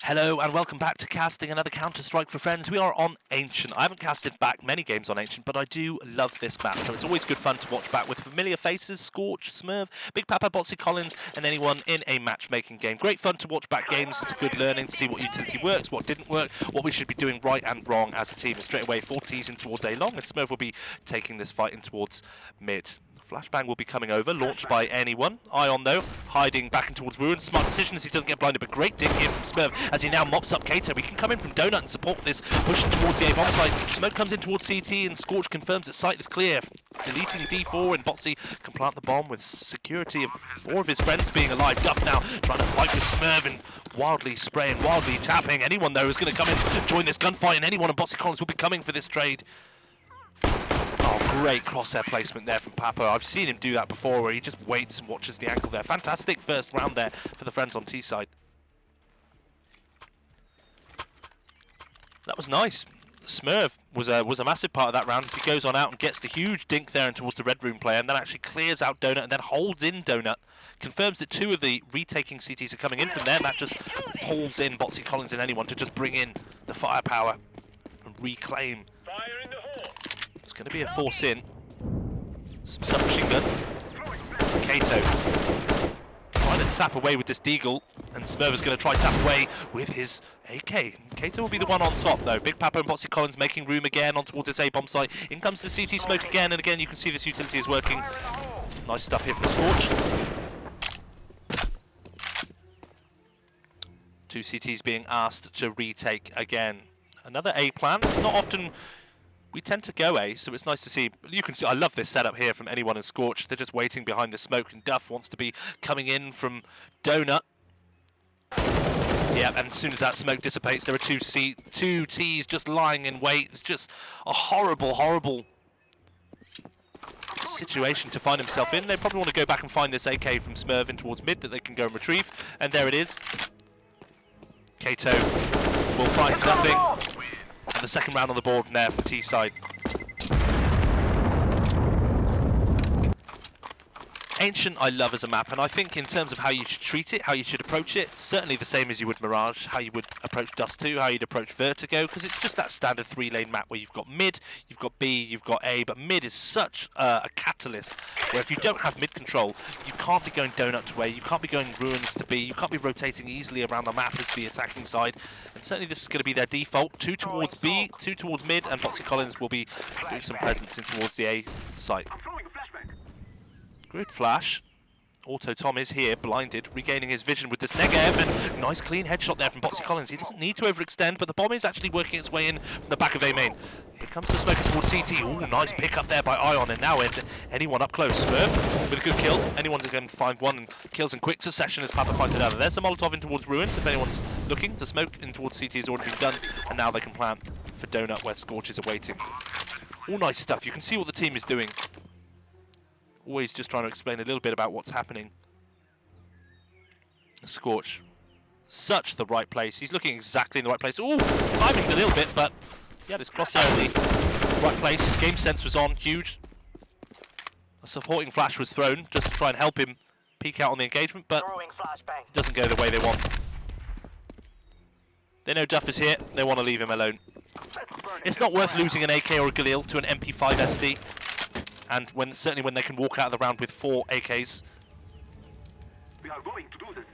Hello and welcome back to casting another Counter-Strike for friends. We are on Ancient. I haven't casted back many games on Ancient, but I do love this map, so it's always good fun to watch back with familiar faces, Scorch, Smurv, Big Papa, Botsie, Collins, and anyone in a matchmaking game. Great fun to watch back games. It's a good learning to see what utility works, what didn't work, what we should be doing right and wrong as a team. And straight away, 4 T's in towards A long, and Smurv will be taking this fight in towards mid. Flashbang will be coming over, launched by anyone. Ion, though, hiding back in towards Ruin. Smart decision as he doesn't get blinded, but great dig here from Smurv as he now mops up Kato. He can come in from Donut and support this, pushing towards the A bomb site. Smoke comes in towards CT, and Scorch confirms that site is clear. Deleting D4, and Botsie can plant the bomb with security of 4 of his friends being alive. Duff now trying to fight with Smurv and wildly spraying, wildly tapping. Anyone, though, is going to come in, join this gunfight, and anyone and Botsie Collins will be coming for this trade. Oh, great crosshair placement there from Papa. I've seen him do that before, where he just waits and watches the ankle there. Fantastic first round there for the friends on T side. That was nice. Smurv was a massive part of that round as he goes on out and gets the huge dink there and towards the red room player, and then actually clears out Donut and then holds in Donut. Confirms that 2 of the retaking CTs are coming in from there, and that just pulls in Botsie, Collins, and anyone to just bring in the firepower and reclaim. It's going to be a force in. Some submachine guns. Kato trying to tap away with this Deagle, and Smurv is going to try to tap away with his AK. Kato will be the one on top, though. Big Papa and Botsie Collins making room again on towards this A-bomb site. In comes the CT smoke again, and again you can see this utility is working. Nice stuff here from Scorch. 2 CTs being asked to retake again. Another A plan. Not often we tend to go A, so it's nice to see. You can see, I love this setup here from anyone in Scorch. They're just waiting behind the smoke, and Duff wants to be coming in from Donut. Yeah, and as soon as that smoke dissipates, there are 2 T's just lying in wait. It's just a horrible, horrible situation to find himself in. They probably want to go back and find this AK from Smurv in towards mid that they can go and retrieve. And there it is. Kato will find nothing. And the second round on the board from there from T side. Ancient I love as a map, and I think in terms of how you should treat it, how you should approach it, certainly the same as you would Mirage, how you would approach Dust 2, how you'd approach Vertigo, because it's just that standard 3-lane map where you've got mid, you've got B, you've got A, but mid is such a catalyst, where if you don't have mid control, you can't be going Donut to A, you can't be going Ruins to B, you can't be rotating easily around the map as the attacking side, and certainly this is going to be their default. 2 towards B, 2 towards mid, and Botsie Collins will be doing some presence in towards the A side. Good flash. Auto Tom is here, blinded, regaining his vision with this Negev, and nice clean headshot there from Botsie Collins. He doesn't need to overextend, but the bomb is actually working its way in from the back of A main. Here comes the smoke towards CT. Ooh, nice pick up there by Ion, and now into anyone up close. Smurv with a good kill. Anyone's going to find one, and kills in quick succession as Papa finds it out. There's the Molotov in towards Ruins if anyone's looking. The smoke in towards CT has already been done, and now they can plant for Donut where Scorch is awaiting. All nice stuff. You can see what the team is doing. Always just trying to explain a little bit about what's happening. Scorch, such the right place. He's looking exactly in the right place. Ooh, timing a little bit, but he had his crosshair in the right place. His game sense was on, huge. A supporting flash was thrown just to try and help him peek out on the engagement, but it doesn't go the way they want. They know Duff is here, they want to leave him alone. It's not worth losing an AK or a Galil to an MP5 SD. And certainly when they can walk out of the round with 4 AKs. We are going to do this.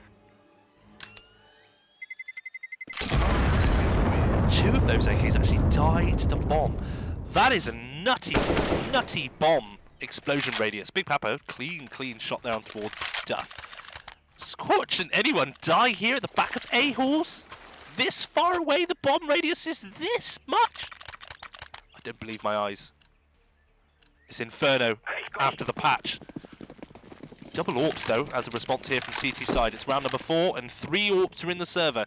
2 of those AKs actually died to the bomb. That is a nutty, nutty bomb explosion radius. Big Papa, clean shot there on towards Duff. Scorch and anyone die here at the back of A-halls? This far away, the bomb radius is this much? I don't believe my eyes. It's Inferno after the patch. Double AWPs though, as a response here from CT side. It's round number 4 and 3 AWPs are in the server.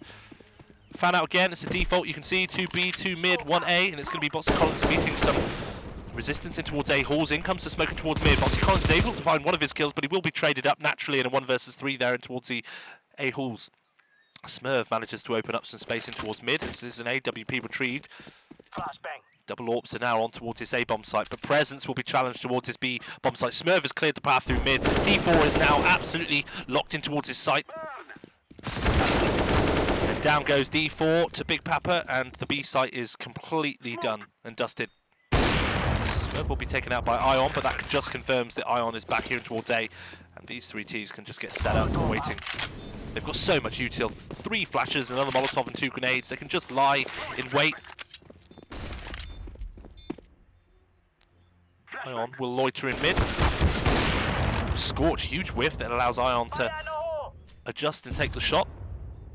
Fan out again, it's a default. You can see 2B, 2 mid, 1A, and it's going to be Botsie Collins meeting some resistance in towards A. Halls in comes to smoking towards mid. Botsie Collins is able to find one of his kills, but he will be traded up naturally in a 1 versus 3 there and towards the A. Halls. Smurv manages to open up some space in towards mid. This is an AWP retrieved. Flashbang. Double AWPs are now on towards his A bomb site, but Presence will be challenged towards his B bomb site. Smurv has cleared the path through mid. D4 is now absolutely locked in towards his site. And Down goes D4 to Big Papa, and the B site is completely done and dusted. Smurv will be taken out by Ion, but that just confirms that Ion is back here towards A, and these three Ts can just get set up and waiting. They've got so much util. 3 flashes, another Molotov and 2 grenades. They can just lie in wait. Ion will loiter in mid. Scorch, huge whiff that allows Ion to adjust and take the shot.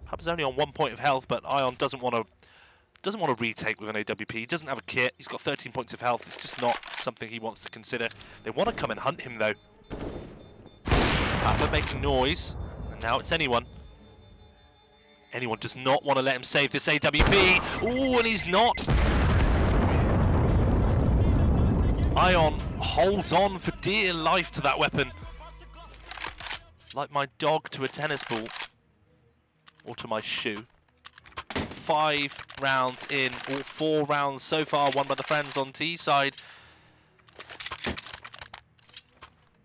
Papa's only on 1 point of health, but Ion doesn't want to retake with an AWP. He doesn't have a kit. He's got 13 points of health. It's just not something he wants to consider. They want to come and hunt him though. Papa making noise, and now it's anyone. Anyone does not want to let him save this AWP. Ooh, and he's not. Ion holds on for dear life to that weapon. Like my dog to a tennis ball. Or to my shoe. 5 rounds in, all 4 rounds so far won by the friends on T side.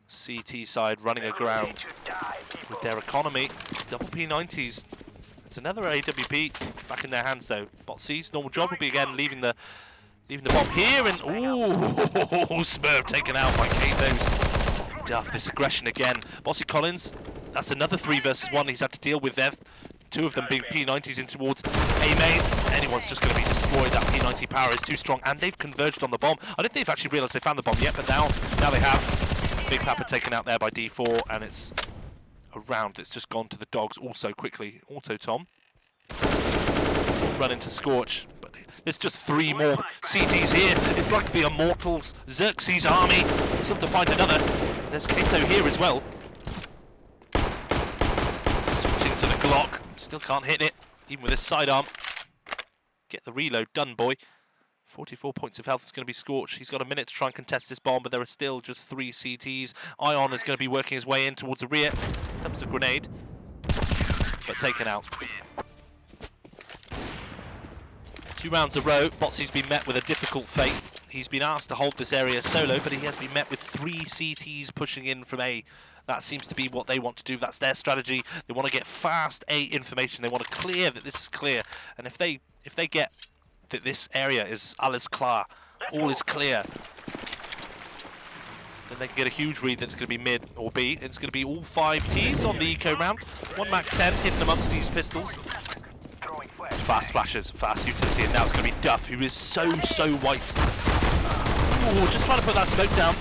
CT side running aground with their economy. Double P90s. It's another AWP back in their hands though. Botsie's normal job will be again leaving the bomb here, and ooh, Smurv taken out by Kato's. Duff, this aggression again. Botsie Collins, that's another 3 versus 1 he's had to deal with there. 2 of them being P90s in towards A main. Anyone's just going to be destroyed. That P90 power is too strong, and they've converged on the bomb. I don't think they've actually realised they found the bomb yet, but now they have. Big Papa taken out there by D4, and it's a round that's just gone to the dogs also quickly. Auto Tom. Run into Scorch, but there's just 3 more CTs here. It's like the Immortals, Xerxes army. Still have to find another. There's Kato here as well. Switching to the Glock. Still can't hit it, even with his sidearm. Get the reload done, boy. 44 points of health is going to be Scorch. He's got a minute to try and contest this bomb, but there are still just 3 CTs. Ion is going to be working his way in towards the rear. Comes the grenade, but taken out. 2 rounds a row, Botsie's been met with a difficult fate. He's been asked to hold this area solo, but he has been met with 3 CTs pushing in from A. That seems to be what they want to do. That's their strategy. They want to get fast A information. They want to clear that this is clear. And if they get that this area is alles klar, all is clear, then they can get a huge read that it's going to be mid or B. It's going to be all 5 Ts on the eco round. 1 Mac 10 hidden amongst these pistols. Fast flashes, fast utility, and now it's going to be Duff, who is so white. Ooh, just trying to put that smoke down.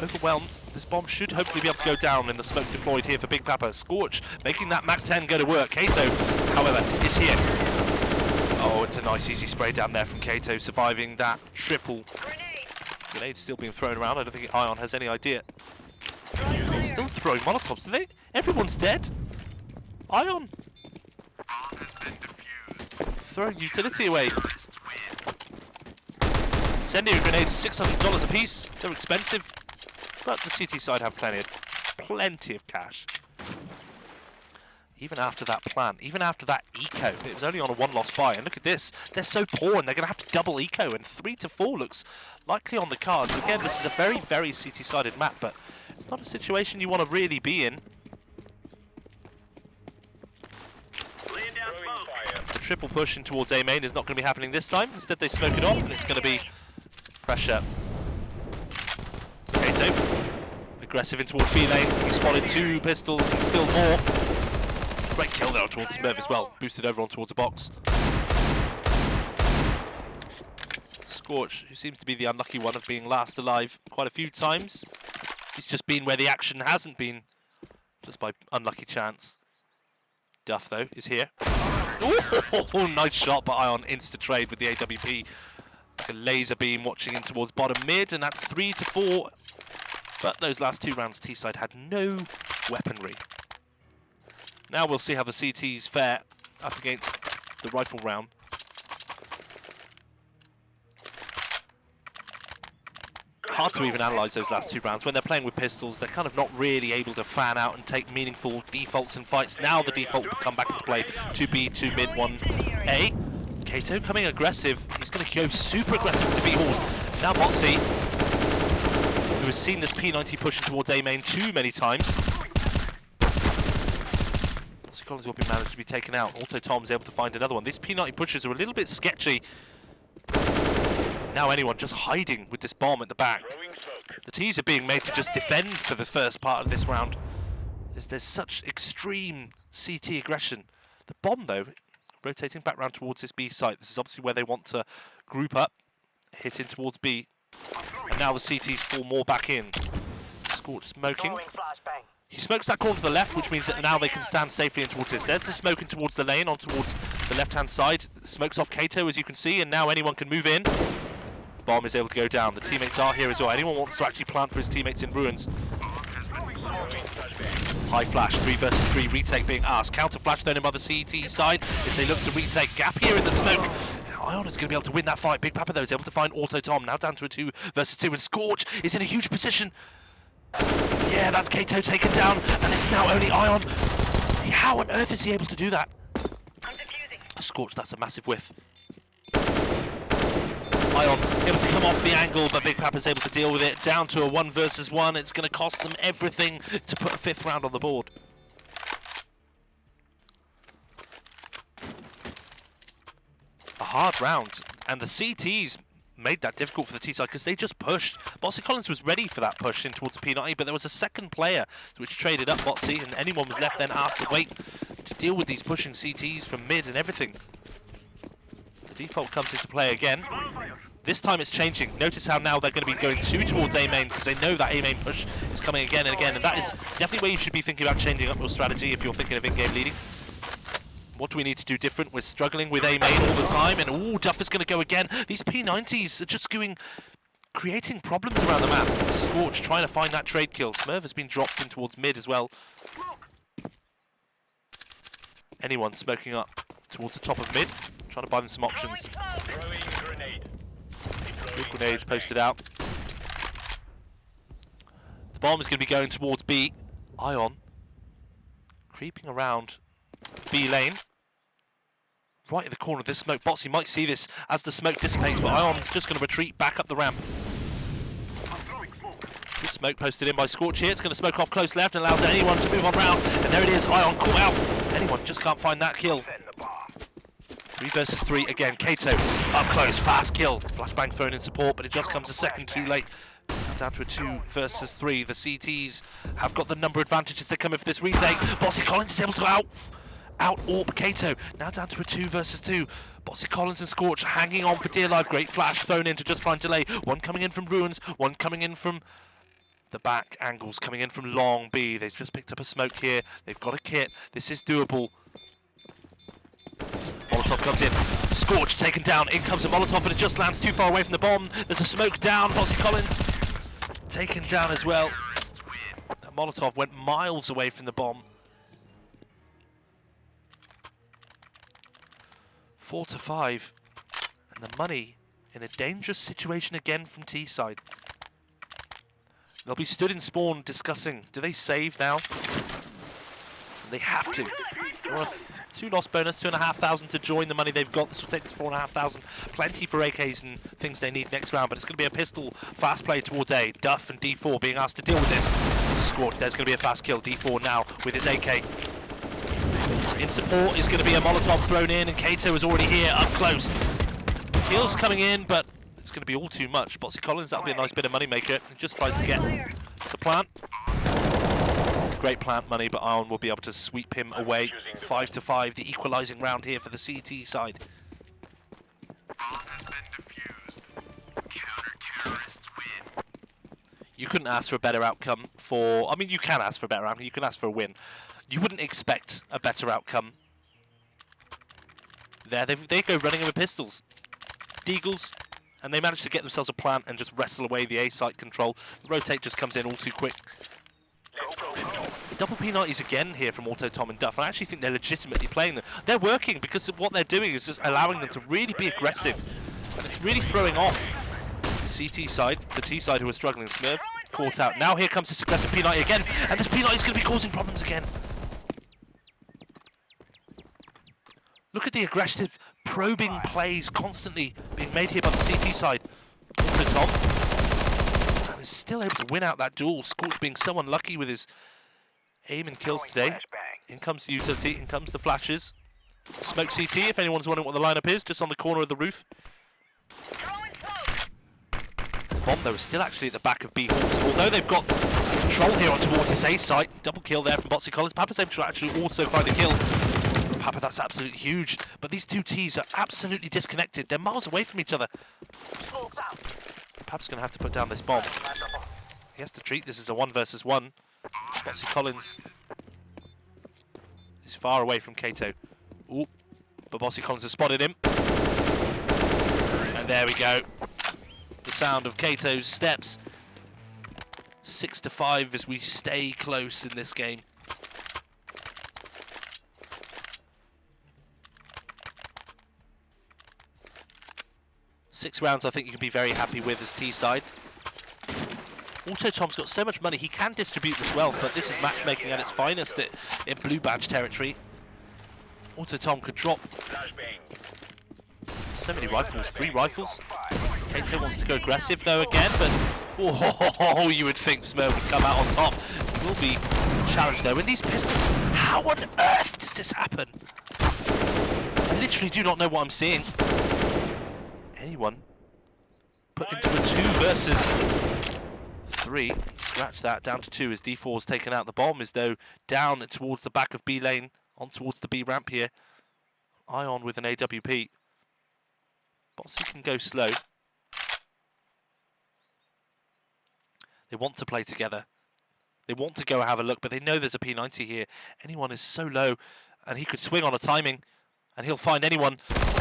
Overwhelmed. This bomb should hopefully be able to go down in the smoke deployed here for Big Papa. Scorch making that Mac 10 go to work. Kato, however, is here. Oh, it's a nice easy spray down there from Kato, surviving that triple. Grenade still being thrown around. I don't think Ion has any idea. They're still throwing Molotovs, are they? Everyone's dead. Ion throwing utility away. Incendiary grenades, $600 a piece. They're expensive, but the CT side have plenty of cash. Even after that plan, even after that eco, it was only on a 1 loss buy. And look at this, they're so poor, and they're going to have to double eco, and 3 to 4 looks likely on the cards. Again, this is a very CT-sided map, but it's not a situation you want to really be in. The triple push in towards A main is not going to be happening this time. Instead, they smoke it off, and it's going to be pressure. Kato, aggressive in towards B lane. He spotted 2 pistols and still more. Great kill there towards Smurv as well. Boosted over on towards the box. Scorch, who seems to be the unlucky one of being last alive quite a few times. He's just been where the action hasn't been, just by unlucky chance. Duff, though, is here. Oh, nice shot by Ion. Insta-trade with the AWP. Like a laser beam watching in towards bottom mid, and that's 3 to 4. But those last 2 rounds, T-side had no weaponry. Now we'll see how the CTs fare up against the rifle round. Hard to even analyse those last 2 rounds. When they're playing with pistols, they're kind of not really able to fan out and take meaningful defaults in fights. Now the default will come back into play. 2B, 2 mid, 1A. Kato coming aggressive. He's going to go super aggressive with the B-halls. Now Botsie, who has seen this P90 pushing towards A main too many times. Botsie Collins will be managed to be taken out. Auto Tom's able to find another one. These P90 pushes are a little bit sketchy. Now anyone just hiding with this bomb at the back. The T's are being made to just defend for the first part of this round. There's such extreme CT aggression. The bomb, though, rotating back round towards this B site. This is obviously where they want to group up, hit in towards B. And now the CTs fall more back in. Scorch smoking. He smokes that corner to the left, which means that now they can stand safely in towards this. There's the smoking towards the lane, on towards the left-hand side. Smokes off Kato, as you can see, and now anyone can move in. Bomb is able to go down. The teammates are here as well. Anyone wants to actually plant for his teammates in ruins. High flash, 3 versus 3 retake being asked. Counter flash thrown in by the CT side as they look to retake. Gap here in the smoke. Ion is going to be able to win that fight. Big Papa, though, is able to find Auto Tom. Now down to a 2 versus 2, and Scorch is in a huge position. Yeah, that's Kato taken down, and it's now only Ion. How on earth is he able to do that? Scorch, that's a massive whiff. Ion able to come off the angle, but Big Papa's able to deal with it. Down to a 1 versus 1. It's going to cost them everything to put a 5th round on the board. A hard round, and the CTs made that difficult for the T side because they just pushed. Botsie Collins was ready for that push in towards the P90, but there was a second player which traded up Botsie, and anyone was left then asked to wait to deal with these pushing CTs from mid and everything. The default comes into play again. This time it's changing. Notice how now they're going to be going 2 towards A main because they know that A main push is coming again and again, and that is definitely where you should be thinking about changing up your strategy if you're thinking of in-game leading. What do we need to do different? We're struggling with A main all the time, and ooh, Duff is going to go again. These P90s are just creating problems around the map. Scorch trying to find that trade kill. Smurv has been dropped in towards mid as well. Anyone smoking up towards the top of mid, trying to buy them some options. Big grenades posted out. The bomb is going to be going towards B. Ion creeping around B lane. Right in the corner of this smoke. Botsie might see this as the smoke dissipates, but Ion's just going to retreat back up the ramp. Good smoke posted in by Scorch here. It's going to smoke off close left and allows anyone to move on round. And there it is, Ion caught out. Anyone just can't find that kill. 3 versus 3 again. Kato up close, fast kill. Flashbang thrown in support, but it just comes a second too late. Now down to a 2 versus 3. The CTs have got the number advantage as they come in for this retake. Botsie Collins is able to out-AWP Kato. Now down to a 2 versus 2. Botsie Collins and Scorch hanging on for dear life. Great flash thrown in to just try and delay. One coming in from ruins, one coming in from the back angles, coming in from long B. They've just picked up a smoke here. They've got a kit. This is doable. Molotov comes in. Scorch taken down. In comes a Molotov, but it just lands too far away from the bomb. There's a smoke down. Botsie Collins taken down as well. That Molotov went miles away from the bomb. 4 to 5. And the money in a dangerous situation again from T side. They'll be stood in spawn discussing, do they save now? And they have to. They want a 2 loss bonus, 2,500 to join the money they've got. This will take to 4,500. Plenty for AKs and things they need next round, but it's going to be a pistol fast play towards A. Duff and D4 being asked to deal with this. Scorch, there's going to be a fast kill. D4 now with his AK. In support is going to be a Molotov thrown in, and Kato is already here up close. Kills coming in, but it's going to be all too much. Botsie Collins, that'll be a nice bit of money maker. He just tries to get the plant. Great plant money, but Ion will be able to sweep him away. 5 to 5, the equalising round here for the CT side. You couldn't ask for a better outcome for... I mean, you can ask for a better outcome. You can ask for a win. You wouldn't expect a better outcome. There, they go running in with pistols. Deagles, and they manage to get themselves a plant and just wrestle away the A site control. The rotate just comes in all too quick. The double P90s again here from Auto Tom and Duff. I actually think they're legitimately playing them. They're working because what they're doing is just allowing them to really be aggressive. And it's really throwing off the CT side, the T side who are struggling. Smurv caught out. Now here comes this aggressive P90 again, and this P90 is going to be causing problems again. Look at the aggressive, probing plays constantly being made here by the CT side. Auto Tom. And is still able to win out that duel. Scorch being so unlucky with his aim and kills today. In comes the utility, in comes the flashes. Smoke CT, if anyone's wondering what the lineup is, just on the corner of the roof. Bomb, though, is still actually at the back of B Hawks. Although they've got control here on towards this A site. Double kill there from Botsie Collins. Papa's able to actually also find a kill. Papa, that's absolutely huge. But these two Ts are absolutely disconnected. They're miles away from each other. Papa's going to have to put down this bomb. He has to treat this as a 1 versus 1. Botsie Collins is far away from Kato. Ooh, but Botsie Collins has spotted him. And there we go. The sound of Kato's steps. 6-5 as we stay close in this game. Six rounds I think you can be very happy with as T-side. Auto Tom's got so much money, he can distribute this well, but this is matchmaking at its finest in blue badge territory. Auto Tom could drop so many rifles, 3 rifles. Kato wants to go aggressive though again, but oh, you would think Smurv would come out on top. He will be challenged though. In these pistols, how on earth does this happen? I literally do not know what I'm seeing. Anyone put into a 2 versus 3. Scratch that, down to 2 as D4 has taken out. The bomb is though down towards the back of B lane, on towards the B ramp here. Ion with an AWP. Botsie can go slow. They want to play together. They want to go have a look, but they know there's a P90 here. Anyone is so low, and he could swing on a timing, and he'll find anyone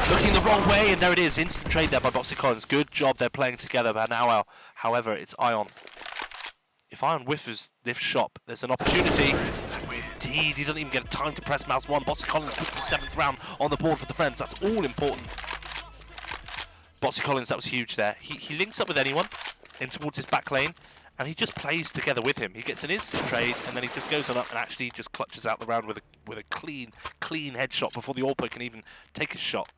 looking the wrong way, and there it is. Instant trade there by Botsie Collins. Good job they're playing together by now. However, it's Ion. If Ion whiffs this shot, there's an opportunity. Indeed, he doesn't even get time to press mouse 1. Botsie Collins puts the 7th round on the board for the friends. That's all important. Botsie Collins, that was huge there. He links up with anyone in towards his back lane, and he just plays together with him. He gets an instant trade, and then he just goes on up and actually just clutches out the round with a clean headshot before the Allpo can even take a shot.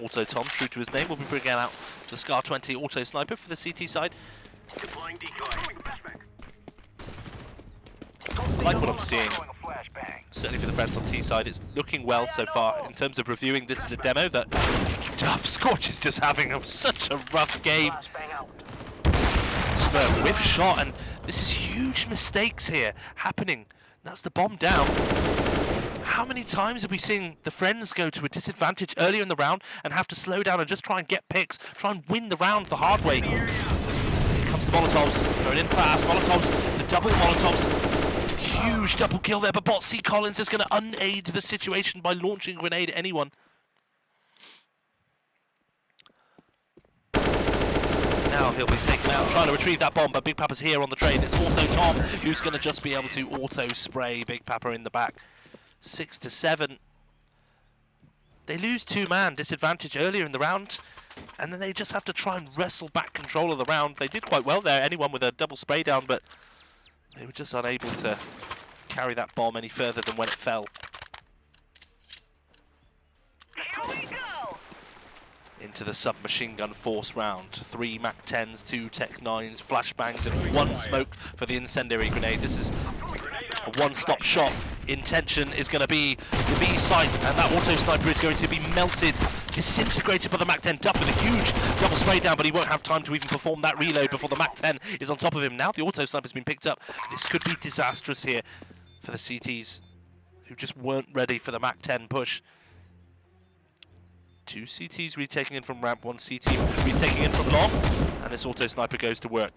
Auto Tom, true to his name, will be bringing out the Scar 20 Auto Sniper for the CT side. I like what I'm seeing. Certainly for the friends on T side, it's looking well so far. In terms of reviewing, this is a demo that Scorch is just having such a rough game. Smurv with shot, and this is huge mistakes here happening. That's the bomb down. How many times have we seen the friends go to a disadvantage earlier in the round and have to slow down and just try and get picks, try and win the round the hard way? Here comes the Molotovs, going in fast. Molotovs, the double Molotovs. Huge double kill there, but Botsie Collins is going to unaid the situation by launching a grenade at anyone. Now he'll be taken out, trying to retrieve that bomb, but Big Papa's here on the train. It's Auto Tom who's going to just be able to auto spray Big Papa in the back. 6-7. They lose 2-man disadvantage earlier in the round, and then they just have to try and wrestle back control of the round. They did quite well there, anyone with a double spray down, but they were just unable to carry that bomb any further than when it fell. Here we go. Into the submachine gun force round. 3 Mac 10s, 2 Tech 9s, flashbangs, and 1 smoke for the incendiary grenade. This is a one-stop shot. Intention is going to be the B site, and that auto sniper is going to be melted, disintegrated by the Mac 10. Duff with a huge double spray down, but he won't have time to even perform that reload before the Mac 10 is on top of him. Now the auto sniper's been picked up. This could be disastrous here for the CTs, who just weren't ready for the Mac 10 push. 2 CTs retaking in from ramp, 1 CT retaking in from long, and this auto sniper goes to work.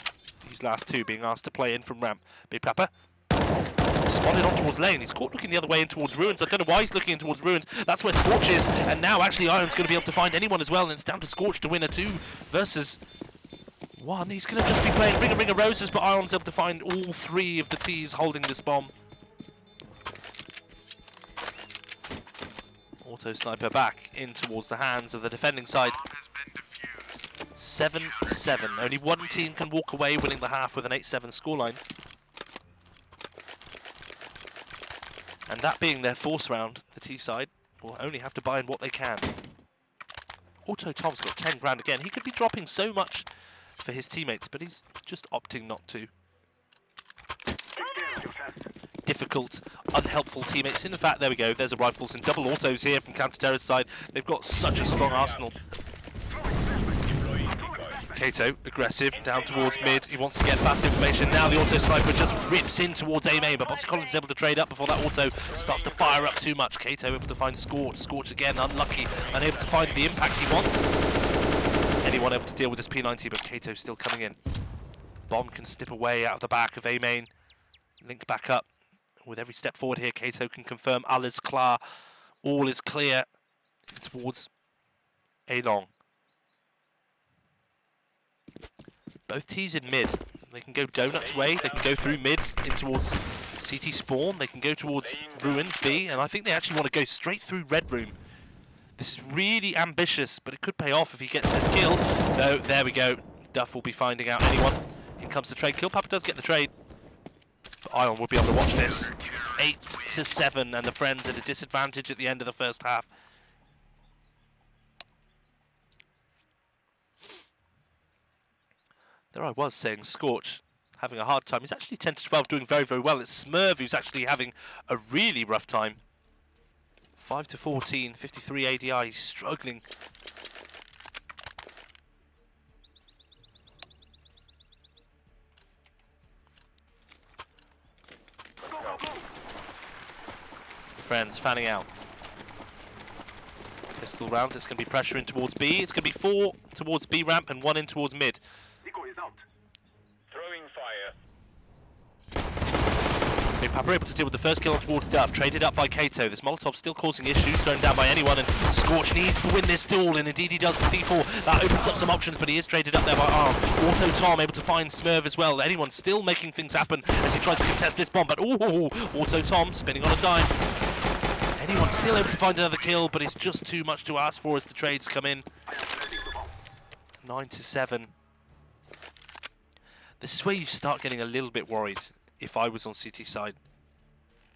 These last 2 being asked to play in from ramp. Big Papa spotted on towards lane. He's caught looking the other way in towards ruins. I don't know why he's looking in towards ruins. That's where Scorch is, and now actually Iron's going to be able to find anyone as well, and it's down to Scorch to win a 2 versus 1. He's going to just be playing ring of roses, but Iron's able to find all 3 of the T's holding this bomb. Auto sniper back in towards the hands of the defending side. 7-7. Only 1 team can walk away winning the half with an 8-7 scoreline. And that being their force round, the T side will only have to buy in what they can. Auto Tom's got 10 grand again. He could be dropping so much for his teammates, but he's just opting not to. difficult, unhelpful teammates. In fact, there we go. There's a rifles and double autos here from counter-terrorist side. They've got such a strong arsenal. Kato, aggressive, down towards mid. He wants to get fast information. Now the auto sniper just rips in towards A main, but Botsie Collins is able to trade up before that auto starts to fire up too much. Kato able to find Scorch. Scorch again, unlucky, unable to find the impact he wants. Anyone able to deal with this P90, but Kato still coming in. Bomb can snip away out of the back of A main. Link back up. With every step forward here, Kato can confirm all is klar. All is clear towards A long. Both T's in mid. They can go Donuts way, they can go through mid in towards CT spawn, they can go towards Ruins B, and I think they actually want to go straight through Red Room. This is really ambitious, but it could pay off if he gets this kill. No, there we go. Duff will be finding out anyone. In comes the trade kill. Papa does get the trade. But Ion will be able to watch this. 8-7, and the Friends at a disadvantage at the end of the first half. There I was saying Scorch having a hard time. He's actually 10-12 doing very, very well. It's Smurv who's actually having a really rough time. 5-14, 53 ADI, he's struggling. Friends fanning out. Pistol round, it's going to be pressure in towards B. It's going to be 4 towards B ramp and 1 in towards mid. Is out. Throwing fire. Big Papa able to deal with the first kill on towards Duff, traded up by Kato. This Molotov still causing issues, thrown down by anyone, and Scorch needs to win this duel, and indeed he does with D4. That opens up some options, but he is traded up there by Arm. Auto Tom able to find Smurv as well. Anyone still making things happen as he tries to contest this bomb, but ooh, Auto Tom spinning on a dime. Anyone still able to find another kill, but it's just too much to ask for as the trades come in. 9-7. This is where you start getting a little bit worried if I was on CT side.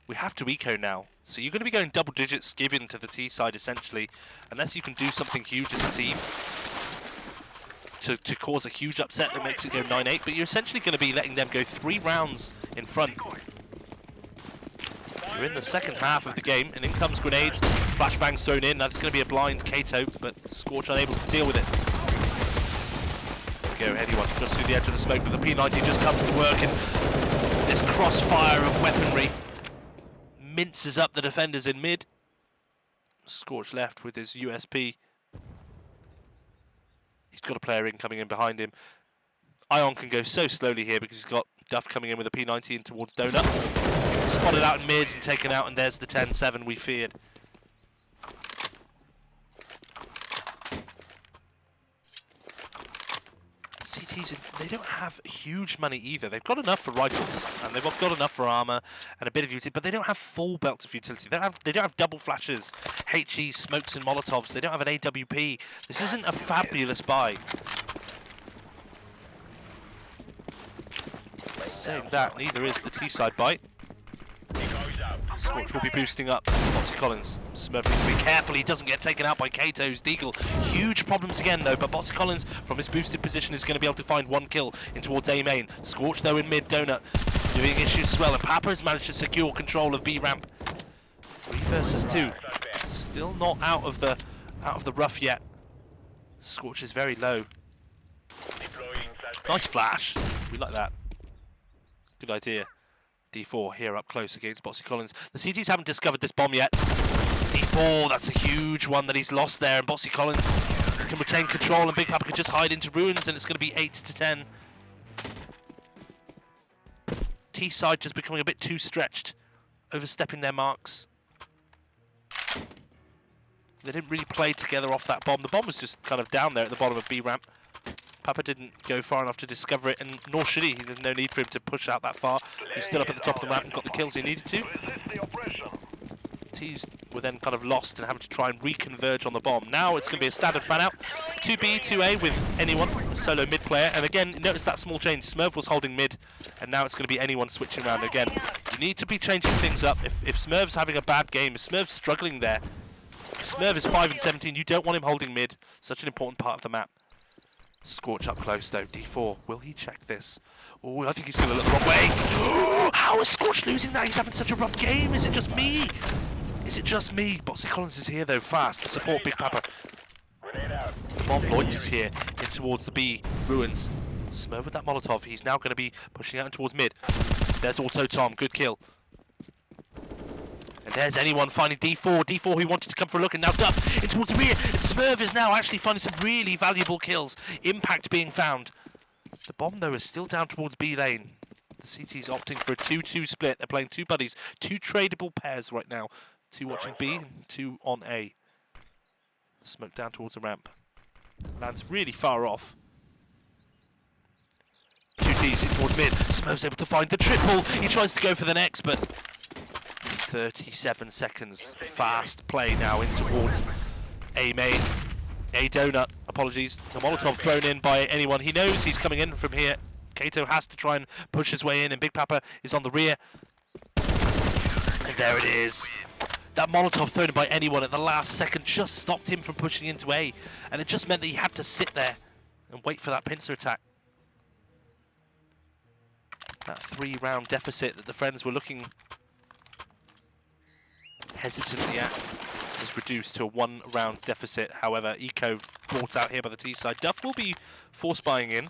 We have to eco now, so you're going to be going double digits given to the T side essentially, unless you can do something huge as a team to cause a huge upset that makes it go 9-8, but you're essentially going to be letting them go 3 rounds in front. We're in the second half of the game, and in comes grenades, flashbangs thrown in. That's going to be a blind Kato, but Scorch unable to deal with it. Go anyone just through the edge of the smoke, but the P90 just comes to work, and this crossfire of weaponry minces up the defenders in mid. Scorch left with his USP. He's got a player coming in behind him. Ion can go so slowly here because he's got Duff coming in with a P90 in towards Donut. Spotted out in mid and taken out, and there's the 10-7 we feared. CTs, they don't have huge money either. They've got enough for rifles, and they've got enough for armor and a bit of utility, but they don't have full belts of utility. They don't have double flashes, HE, smokes and molotovs. They don't have an AWP. This isn't a fabulous buy. Saying that, neither is the T-side bite. Scorch will be boosting up Botsie Collins. Smurf needs to be careful he doesn't get taken out by Kato's Deagle. Huge problems again though, but Botsie Collins from his boosted position is going to be able to find 1 kill in towards A main. Scorch though in mid, Donut doing issues as well, and Papa has managed to secure control of B ramp. 3 versus 2. Still not out of the rough yet. Scorch is very low. Nice flash. We like that. Good idea. D4 here up close against Botsie Collins. The CTs haven't discovered this bomb yet. D4, that's a huge one that he's lost there, and Botsie Collins can retain control, and Big Papa can just hide into ruins, and it's going to be 8-10. T-side just becoming a bit too stretched, overstepping their marks. They didn't really play together off that bomb. The bomb was just kind of down there at the bottom of B ramp. Papa didn't go far enough to discover it, and nor should he. There's no need for him to push out that far. He stood up at the top of the map and got the kills he needed to. T's were then kind of lost and having to try and reconverge on the bomb. Now it's going to be a standard fan out. 2B, 2A with anyone, a solo mid player. And again, notice that small change. Smurv was holding mid, and now it's going to be anyone switching around again. You need to be changing things up. If Smurv's having a bad game, if Smurv's struggling there, if Smurv is 5-17, you don't want him holding mid. Such an important part of the map. Scorch up close though. D4, will he check this? Oh, I think he's going to look the wrong way. How How is Scorch losing that? He's having such a rough game. Is it just me? Is it just me? Botsie Collins is here though, fast to support Big Papa. Grenade out. The bomb loiters here in towards the B ruins. Smurv with that Molotov. He's now going to be pushing out towards mid. There's Auto Tom. Good kill. And there's anyone finding D4. D4 who wanted to come for a look, and now Duff in towards the rear. And Smurv is now actually finding some really valuable kills. Impact being found. The bomb though is still down towards B lane. The CT's opting for a 2-2 split. They're playing two buddies, two tradable pairs right now. Two watching B and two on A. Smoke down towards the ramp. Lands really far off. Two T's in towards mid. Smurv's able to find the triple. He tries to go for the next, but 37 seconds. Fast play now in towards A main. A donut. Apologies. The Molotov thrown in by anyone. He knows he's coming in from here. Kato has to try and push his way in, and Big Papa is on the rear. And there it is. That Molotov thrown in by anyone at the last second just stopped him from pushing into A. And it just meant that he had to sit there and wait for that pincer attack. That 3-round deficit that the friends were looking hesitantly at is reduced to a 1-round deficit. However, Eco brought out here by the T side. Duff will be force buying in.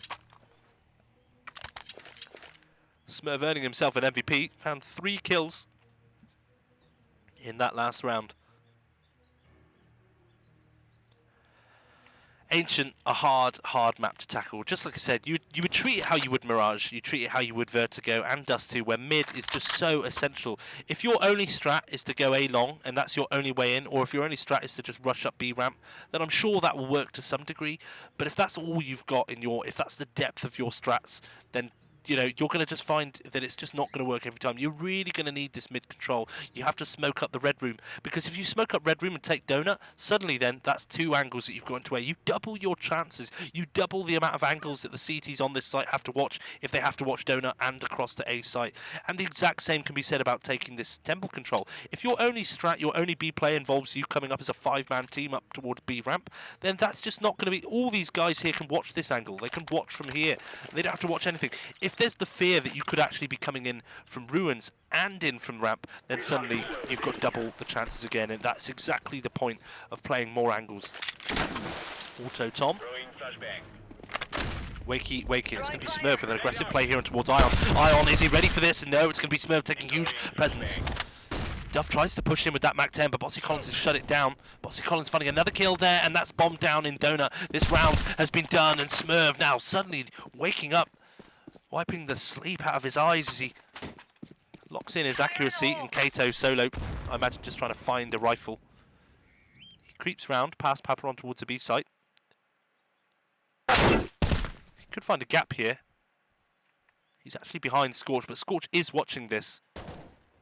Smurv earning himself an MVP. Found 3 kills in that last round. Ancient, a hard map to tackle. Just like I said, you would treat it how you would Mirage, you treat it how you would Vertigo and Dust 2, where mid is just so essential. If your only strat is to go A long, and that's your only way in, or if your only strat is to just rush up B ramp, then I'm sure that will work to some degree. But if that's all you've got in your, if that's the depth of your strats, then you know, you're going to just find that it's just not going to work every time. You're really going to need this mid control. You have to smoke up the red room, because if you smoke up red room and take donut, suddenly then that's 2 angles that you've got into A. You double your chances. You double the amount of angles that the CTs on this site have to watch if they have to watch donut and across the A site. And the exact same can be said about taking this temple control. If your only strat, your only B play involves you coming up as a 5-man team up towards B ramp, then that's just not going to be... All these guys here can watch this angle. They can watch from here. They don't have to watch anything. If there's the fear that you could actually be coming in from ruins and in from ramp, then suddenly you've got double the chances again, and that's exactly the point of playing more angles. Auto Tom. Wakey, it's going to be Smurv with an aggressive play here and towards Ion. Ion, is he ready for this? No, it's going to be Smurv taking huge presence. Duff tries to push in with that Mac 10, but Botsie Collins has shut it down. Botsie Collins finding another kill there, and that's bombed down in Donut. This round has been done, and Smurv now suddenly waking up, wiping the sleep out of his eyes as he locks in his accuracy, and Kato solo, I imagine, just trying to find a rifle. He creeps round past Papa on towards the B site. He could find a gap here. He's actually behind Scorch, but Scorch is watching this.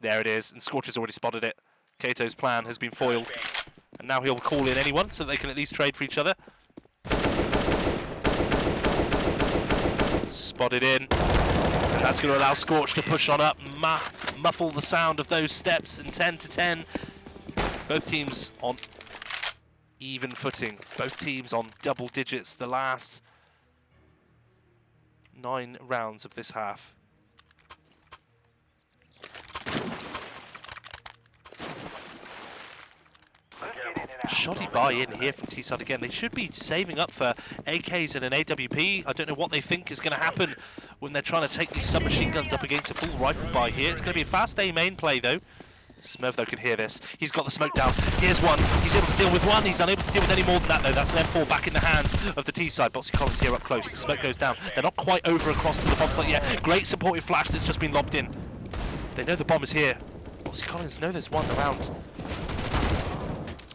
There it is, and Scorch has already spotted it. Kato's plan has been foiled, and now he'll call in anyone so they can at least trade for each other. Spotted in, and that's going to allow Scorch to push on up, muffle the sound of those steps, and 10-10. Both teams on even footing, both teams on double digits the last 9 rounds of this half. Shoddy buy in here from T-side again. They should be saving up for AKs and an AWP. I don't know what they think is going to happen when they're trying to take these submachine guns up against a full rifle buy here. It's going to be a fast A main play though. Smurv though can hear this. He's got the smoke down. Here's one. He's able to deal with one. He's unable to deal with any more than that though. That's an M4 back in the hands of the T-side. Botsie Collins here up close. The smoke goes down. They're not quite over across to the bomb site yet. Great supportive flash that's just been lobbed in. They know the bomb is here. Botsie Collins know there's one around.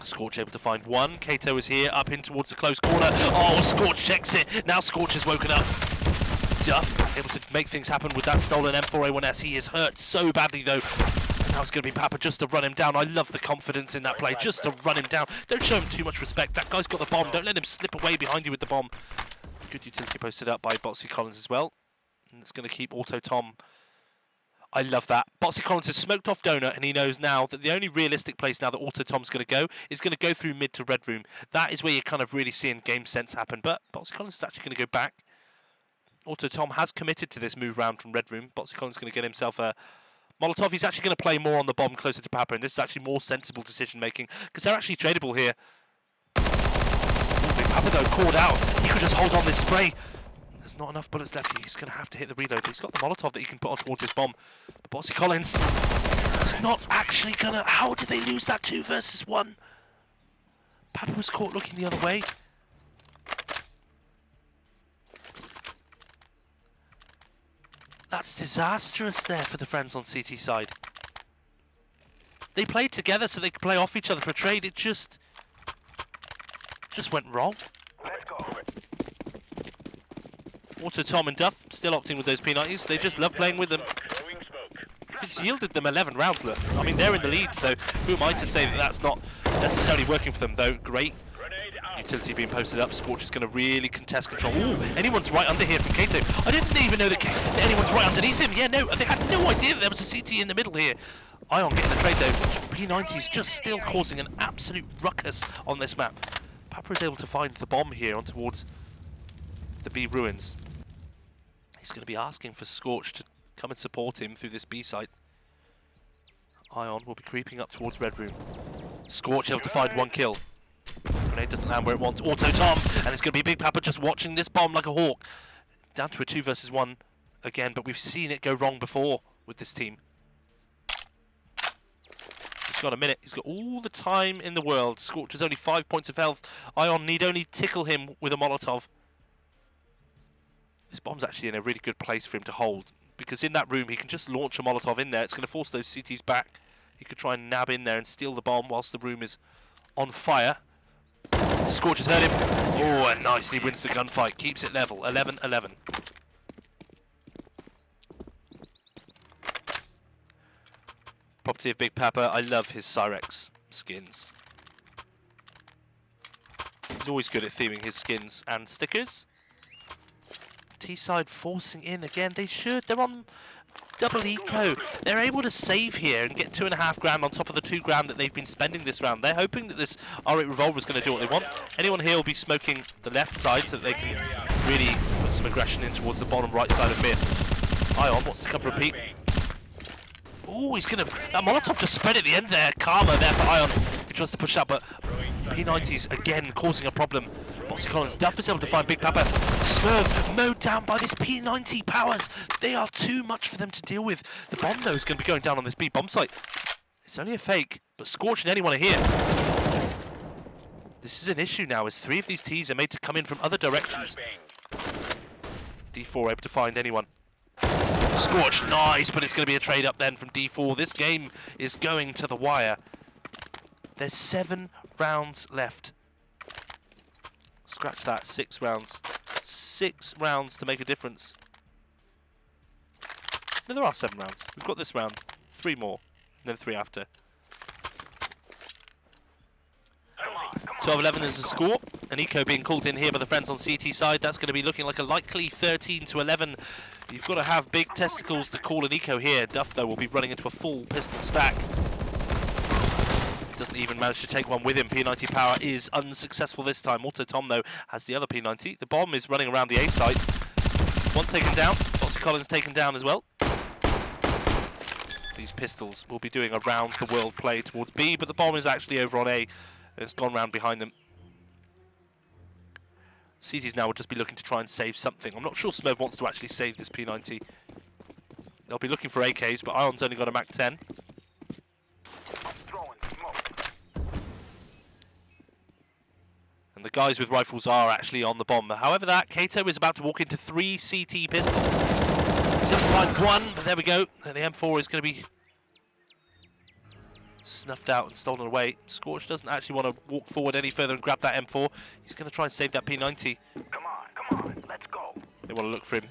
Scorch able to find one. Kato is here, up in towards the close corner. Oh, Scorch checks it. Now Scorch has woken up. Duff able to make things happen with that stolen M4A1S. He is hurt so badly though. And now it's going to be Papa just to run him down. I love the confidence in that play, just to run him down. Don't show him too much respect. That guy's got the bomb. Don't let him slip away behind you with the bomb. Good utility posted up by Botsie Collins as well. And it's going to keep Auto Tom. I love that. Botsie Collins has smoked off Donut, and he knows now that the only realistic place now that Auto Tom's going to go is going to go through mid to red room. That is where you're kind of really seeing game sense happen. But Botsie Collins is actually going to go back. Auto Tom has committed to this move round from red room. Botsie Collins is going to get himself a Molotov, he's actually going to play more on the bomb closer to Papa, and this is actually more sensible decision making because they're actually tradable here. Big Papa though called out. He could just hold on this spray. There's not enough bullets left. He's going to have to hit the reload. He's got the Molotov that he can put on towards this bomb. But Botsie Collins, it's not actually going to... How did they lose that 2 versus 1? Papa was caught looking the other way. That's disastrous there for the friends on CT side. They played together so they could play off each other for a trade. It just went wrong. Let's go. Auto, Tom and Duff still opting with those P90s. They just love playing with them. Throwing smoke. It's yielded them 11 rounds. Look, I mean, they're in the lead, so who am I to say that that's not necessarily working for them, though? Great Grenade out. utility being posted up. Scorch is going to really contest control. Ooh, anyone's right under here from Kato. I didn't even know that anyone's right underneath him. Yeah, no, they had no idea that there was a CT in the middle here. Ion getting the trade, though. P90's just still causing an absolute ruckus on this map. Papa is able to find the bomb here on towards the B ruins. He's going to be asking for Scorch to come and support him through this B site. Ion will be creeping up towards Red Room. Scorch able to find 1 kill. Grenade doesn't land where it wants. Auto Tom, and it's going to be Big Papa just watching this bomb like a hawk. Down to a 2 versus 1 again, but we've seen it go wrong before with this team. He's got a minute. He's got all the time in the world. Scorch has only 5 points of health. Ion need only tickle him with a Molotov. This bomb's actually in a really good place for him to hold, because in that room he can just launch a Molotov in there. It's going to force those CTs back. He could try and nab in there and steal the bomb whilst the room is on fire. Scorch has hurt him. Oh, and nice. He wins the gunfight. Keeps it level. 11-11. Property of Big Papa. I love his Cyrex skins. He's always good at theming his skins and stickers. T-side forcing in again. They should. They're on double eco. They're able to save here and get 2.5 grand on top of the 2 grand that they've been spending this round. They're hoping that this R8 revolver is going to do what they want. Anyone here will be smoking the left side so that they can really put some aggression in towards the bottom right side of mid. Ion wants to come for a peek. Oh, he's going to... That Molotov just spread at the end there. Karma there for Ion. He tries to push up, but P90's again causing a problem. Botsie Collins, Duff is able to find Big Papa. Smurv mowed down by this P90 powers. They are too much for them to deal with. The bomb, though, is going to be going down on this B bomb site. It's only a fake, but Scorch and anyone are here. This is an issue now, as 3 of these Ts are made to come in from other directions. D4 able to find anyone. Scorch, nice, but it's going to be a trade up then from D4. This game is going to the wire. There's 7 rounds left. Scratch that, 6 rounds. 6 rounds to make a difference. No, there are 7 rounds. We've got this round, 3 more, and then 3 after. 12-11 is the score. An eco being called in here by the friends on CT side. That's going to be looking like a likely 13-11. You've got to have big testicles to call an eco here. Duff, though, will be running into a full pistol stack. Doesn't even manage to take one with him. P90 power is unsuccessful this time. Auto Tom, though, has the other P90. The bomb is running around the A site. One taken down. Botsie Collins taken down as well. These pistols will be doing a round-the-world play towards B, but the bomb is actually over on A. It's gone round behind them. CTs now will just be looking to try and save something. I'm not sure Smurv wants to actually save this P90. They'll be looking for AKs, but Ion's only got a Mac 10. And the guys with rifles are actually on the bomb. However, that Kato is about to walk into 3 CT pistols. He's able to find 1, but there we go. And the M4 is going to be snuffed out and stolen away. Scorch doesn't actually want to walk forward any further and grab that M4. He's going to try and save that P90. Come on, let's go. They want to look for him.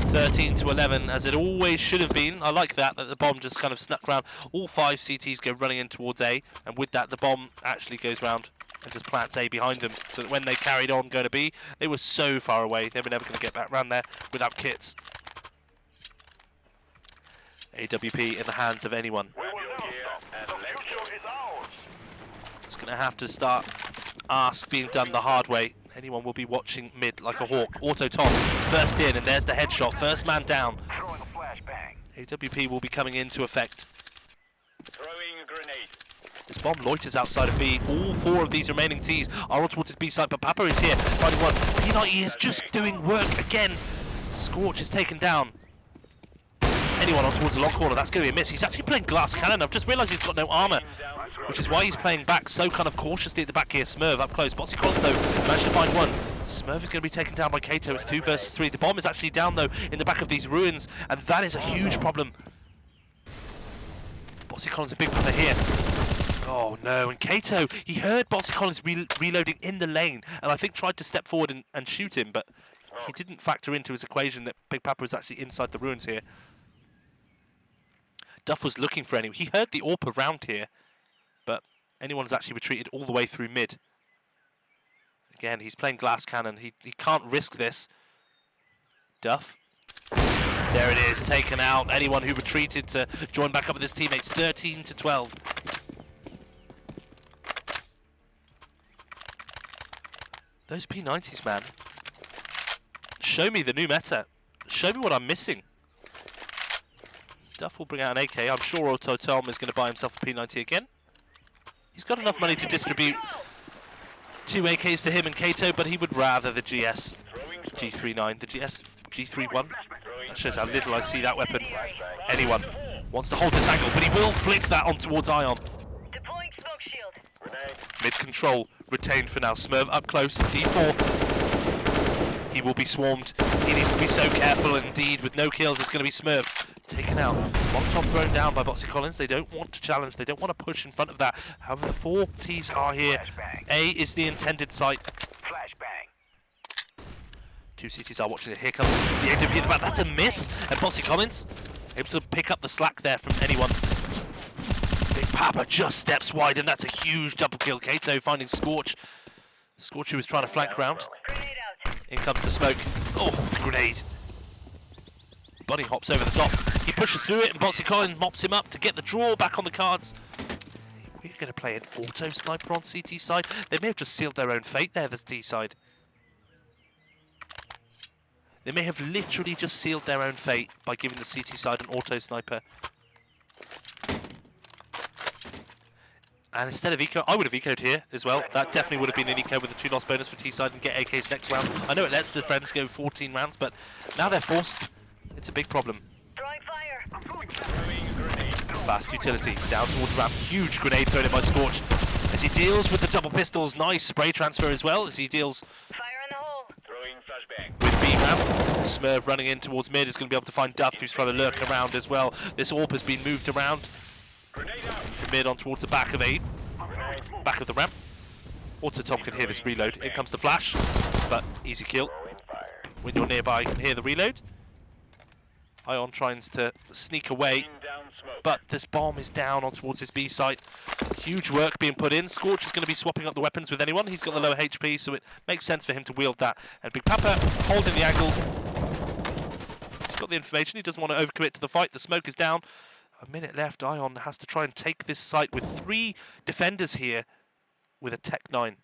13-11, as it always should have been. I like that the bomb just kind of snuck around. All 5 CTs go running in towards A, and with that, the bomb actually goes round and just plants A behind them, so that when they carried on going to B, they were so far away, they were never going to get back round there without kits. AWP in the hands of anyone. It's going to have to start being done the hard way. Anyone will be watching mid like a hawk. Auto Tom, first in, and there's the headshot. First man down. Throwing a flashbang. AWP will be coming into effect. Throwing a grenade. This bomb loiters outside of B. All 4 of these remaining Ts are on towards his B side, but Papa is here, finding one. P90 is just doing work again. Scorch is taken down. Anyone on towards the long corner, that's going to be a miss. He's actually playing glass cannon. I've just realised he's got no armour, which is why he's playing back so kind of cautiously at the back here. Smurv up close. Botsie Collins though managed to find one. Smurv is going to be taken down by Kato. It's 2 versus 3. The bomb is actually down though in the back of these ruins, and that is a huge problem. Botsie Collins a big puffer here. Oh no, and Kato, he heard Botsie Collins reloading in the lane, and I think tried to step forward and shoot him, but he didn't factor into his equation that Big Papa was actually inside the ruins here. Duff was looking for anyone. He heard the AWP around here, but anyone's actually retreated all the way through mid. Again, he's playing glass cannon. He can't risk this. Duff. There it is, taken out. Anyone who retreated to join back up with his teammates, 13-12. Those P90s, man. Show me the new meta. Show me what I'm missing. Duff will bring out an AK. I'm sure Auto Tom is going to buy himself a P90 again. He's got enough money to distribute 2 AKs to him and Kato, but he would rather the GS G39, the GS G31. That shows how little I see that weapon. Anyone wants to hold this angle, but he will flick that on towards Ion. Deploying smoke shield. Mid control retained for now. Smurv up close. D4. He will be swarmed. He needs to be so careful. Indeed, with no kills, it's going to be Smurv taken out. One top thrown down by Botsie Collins. They don't want to challenge. They don't want to push in front of that. However, the 4 Ts are here. A is the intended site. Flashbang. 2 CTs are watching it. Here comes the AWP in the back. That's a miss. And Botsie Collins able to pick up the slack there from anyone. Big Papa just steps wide, and that's a huge double kill. Kato finding Scorch. Scorch who was trying to flank round. Grenade out. In comes the smoke. Oh, the grenade. Bunny hops over the top. He pushes through it, and Botsie Collins mops him up to get the draw back on the cards. We're going to play an auto sniper on CT side. They may have just sealed their own fate there, the T side. They may have literally just sealed their own fate by giving the CT side an auto sniper. And instead of eco, I would have ecoed here as well. That definitely would have been an eco with a 2 loss bonus for T-side and get AKs next round. I know it lets the friends go 14 rounds, but now they're forced. It's a big problem. Throwing fire. Fast utility down towards ramp. Huge grenade thrown in by Scorch as he deals with the double pistols. Nice spray transfer as well as he deals Fire in the hole. Throwing flashbang. with B ramp. Smurv running in towards mid is going to be able to find Duff, who's trying to lurk around as well. This AWP has been moved around. Grenade out. From mid on towards the back of A. Back of the ramp. Auto Tom can hear this reload. In comes the flash, but easy kill. When you're nearby, you can hear the reload. Ion tries to sneak away, Down smoke. but this bomb is down on towards his B site. Huge work being put in. Scorch is going to be swapping up the weapons with anyone. He's got the lower HP, so it makes sense for him to wield that. And Big Papa holding the angle. He's got the information. He doesn't want to overcommit to the fight. The smoke is down. A minute left. Ion has to try and take this site with 3 defenders here with a Tech 9.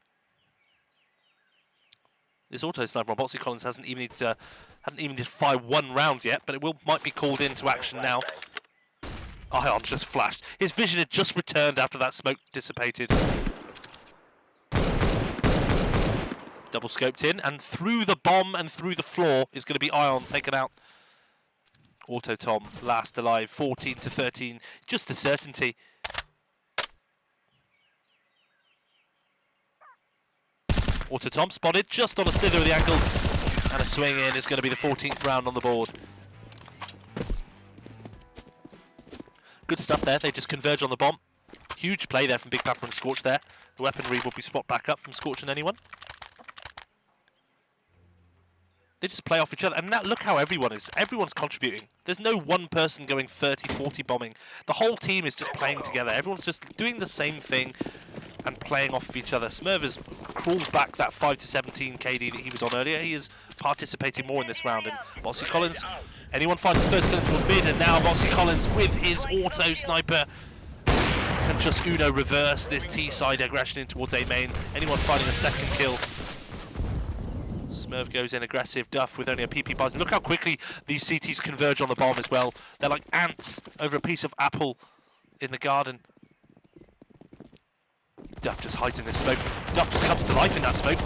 This auto sniper on Botsie Collins hasn't even need to fire 1 round yet, but it might be called into action now. Ion just flashed. His vision had just returned after that smoke dissipated. Double scoped in, and through the bomb and through the floor is going to be Ion taken out. Auto Tom last alive, 14-13, just a certainty. Auto Tom spotted just on a slither of the angle, and a swing in is going to be the 14th round on the board. Good stuff there, they just converge on the bomb. Huge play there from Big Papa and Scorch there. The weaponry will be spot back up from Scorch and anyone. They just play off each other, and now look how everyone's contributing. There's no one person going 30-40 bombing. The whole team is just playing together. Everyone's just doing the same thing and playing off of each other. Smurv has crawled back that 5-17 KD that he was on earlier. He is participating more in this round, and Botsie Collins, anyone finds the first kill towards mid, and now Botsie Collins with his auto sniper can just Uno reverse this T-side aggression in towards A main. Anyone finding a second kill Smurv goes in aggressive. Duff with only a PP buzz. Look how quickly these CTs converge on the bomb as well. They're like ants over a piece of apple in the garden. Duff just hides in this smoke. Duff just comes to life in that smoke.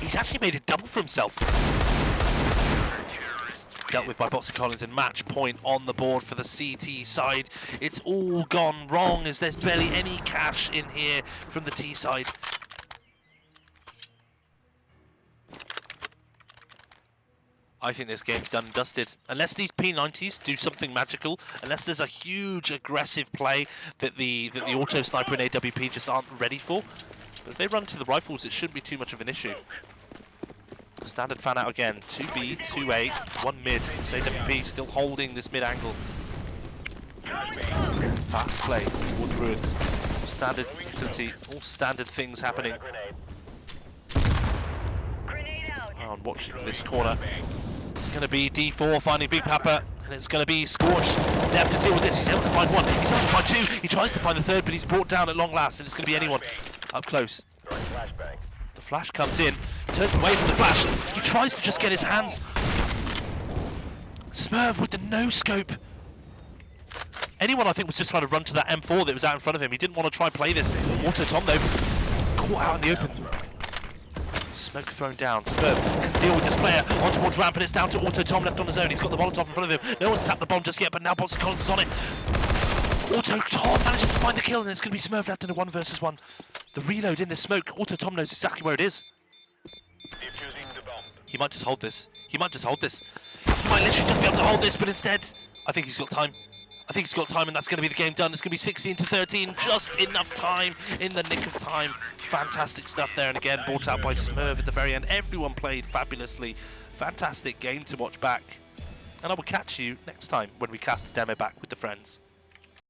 He's actually made it double for himself. Dealt with by Botsie Collins, and match point on the board for the CT side. It's all gone wrong as there's barely any cash in here from the T side. I think this game's done and dusted. Unless these P90s do something magical, unless there's a huge aggressive play that the auto sniper and AWP just aren't ready for. But if they run to the rifles, it shouldn't be too much of an issue. Standard fan out again. 2B, 2A, 1 mid. This AWP still holding this mid angle. Fast play towards ruins. Standard utility, all standard things happening. Grenade out. Oh, and watch this corner. It's going to be D4 finding Big Papa, and it's going to be Scorch. They have to deal with this. He's able to find one. He's able to find two. He tries to find the third, but he's brought down at long last, and it's going to be anyone up close. The flash comes in, turns away from the flash. He tries to just get his hands. Smurv with the no scope. Anyone, I think, was just trying to run to that M4 that was out in front of him. He didn't want to try and play this. Auto Tom, though, caught out in the open. Smoke thrown down. Smurv can deal with this player on towards ramp, and it's down to Auto Tom left on his own. He's got the Molotov in front of him. No one's tapped the bomb just yet, but now Botsie Collins is on it. Auto Tom manages to find the kill, and it's going to be Smurv left in a 1 versus 1. The reload in the smoke. Auto Tom knows exactly where it is. Defusing the bomb. He might just hold this. He might just hold this. He might literally just be able to hold this, but instead, I think he's got time. I think he's got time, and that's going to be the game done. It's going to be 16 to 13. Just enough time, in the nick of time. Fantastic stuff there, and again, brought out by Smurv at the very end. Everyone played fabulously. Fantastic game to watch back. And I will catch you next time when we cast a demo back with the friends.